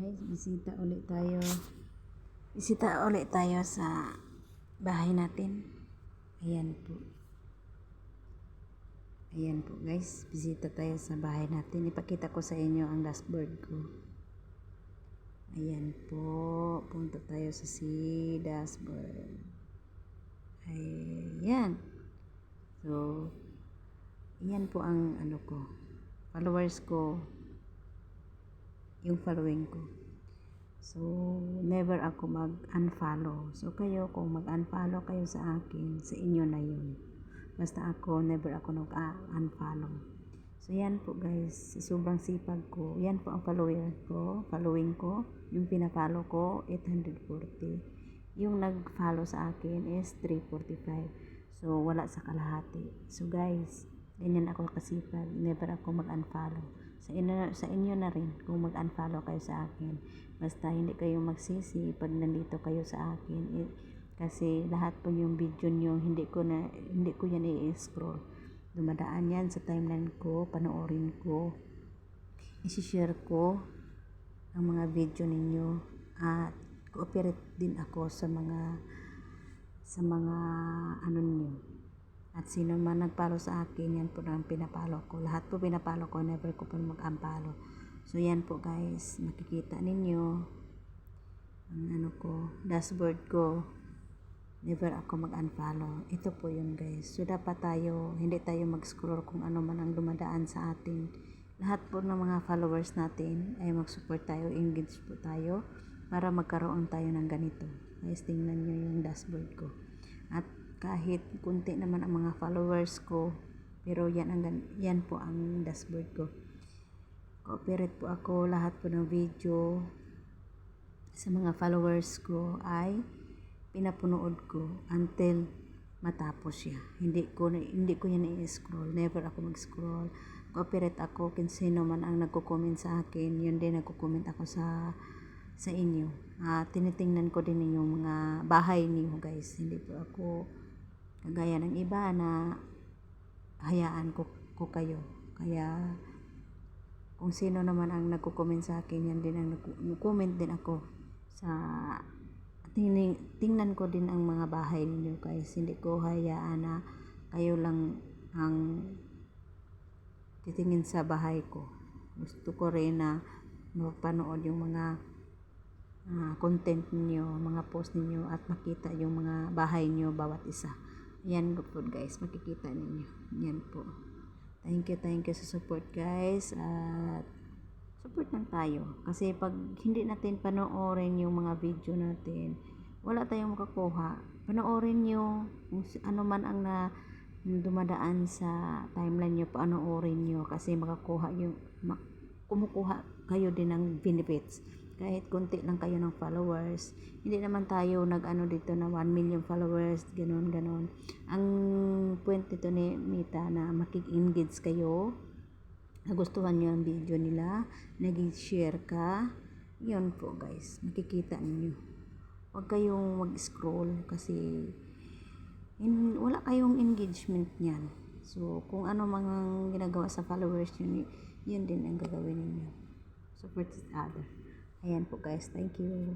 guys, bisita ulit tayo sa bahay natin. Ayan po guys, bisita tayo sa bahay natin. Ipakita ko sa inyo ang dashboard ko. Ayan po, punta tayo sa dashboard. Ayan. So ayan po ang followers ko, yung following ko. So never ako mag-unfollow. So kayo, kung mag-unfollow kayo sa akin, sa inyo na yun. Basta ako, never ako nag-unfollow. So yan po guys, sobrang sipag ko. Yan po ang following ko. Yung pina-follow ko, 840. Yung nag-follow sa akin is 345. So wala sa kalahati. So guys, ganyan ako kasipag. Never ako mag-unfollow. Sa inyo na rin kung mag-unfollow kayo sa akin. Basta hindi kayo magsisi pag nandito kayo sa akin. Kasi lahat po yung video nyo, hindi ko yan i-scroll. Dumadaan yan sa timeline ko, panoorin ko, i-share ko ang mga video ninyo, at cooperate din ako sa mga ano niyo. At sino man nagpalo sa akin, yan po ang pinapalo ko. Lahat po pinapalo ko, never ko po mag-unfollow. So yan po guys, makikita ninyo ang dashboard ko. Never ako mag-unfollow. Ito po yun guys. So dapat hindi tayo mag-scroll kung ano man ang dumadaan sa atin. Lahat po ng mga followers natin ay mag-support tayo, engage po tayo para magkaroon tayo ng ganito. Guys, tingnan nyo yung dashboard ko. At kahit kunti naman ang mga followers ko, pero yan po ang dashboard ko. Cooperate po ako, lahat po ng video sa mga followers ko ay pinapunood ko until matapos siya. Hindi ko yan i-scroll. Never ako mag-scroll. Cooperate ako kung sino man ang nagko-comment sa akin, yun din nagko-comment ako sa inyo. Tinitingnan ko din yung mga bahay niyo guys. Hindi po ako kagaya ng iba na hayaan ko kayo. Kaya kung sino naman ang nagko-comment sa akin, yan din ang nagko-comment din ako sa tingnan ko din ang mga bahay niyo guys. Hindi ko hayaan na kayo lang ang titingin sa bahay ko. Gusto ko rin na mapanood yung mga content niyo, mga post niyo, at makita yung mga bahay niyo bawat isa. Yan po guys, makikita ninyo. Yan po. Thank you sa support guys. At support lang tayo. Kasi pag hindi natin panoorin yung mga video natin, wala tayong makakuha. Panoorin nyo kung ano man ang dumadaan sa timeline nyo, panoorin nyo kasi kumukuha kayo din ng benefits. Kahit konti lang kayo ng followers. Hindi naman tayo dito na 1 million followers, ganon. Ang point dito ni Mita na makik-engage kayo, nagustuhan nyo ang video nila, nag-share ka, yun po guys, makikita ninyo. Huwag kayong mag-scroll kasi wala kayong engagement niyan. So kung ano mang ginagawa sa followers nyo, yun din ang gagawin ninyo. Support each other. Ayan po guys, thank you.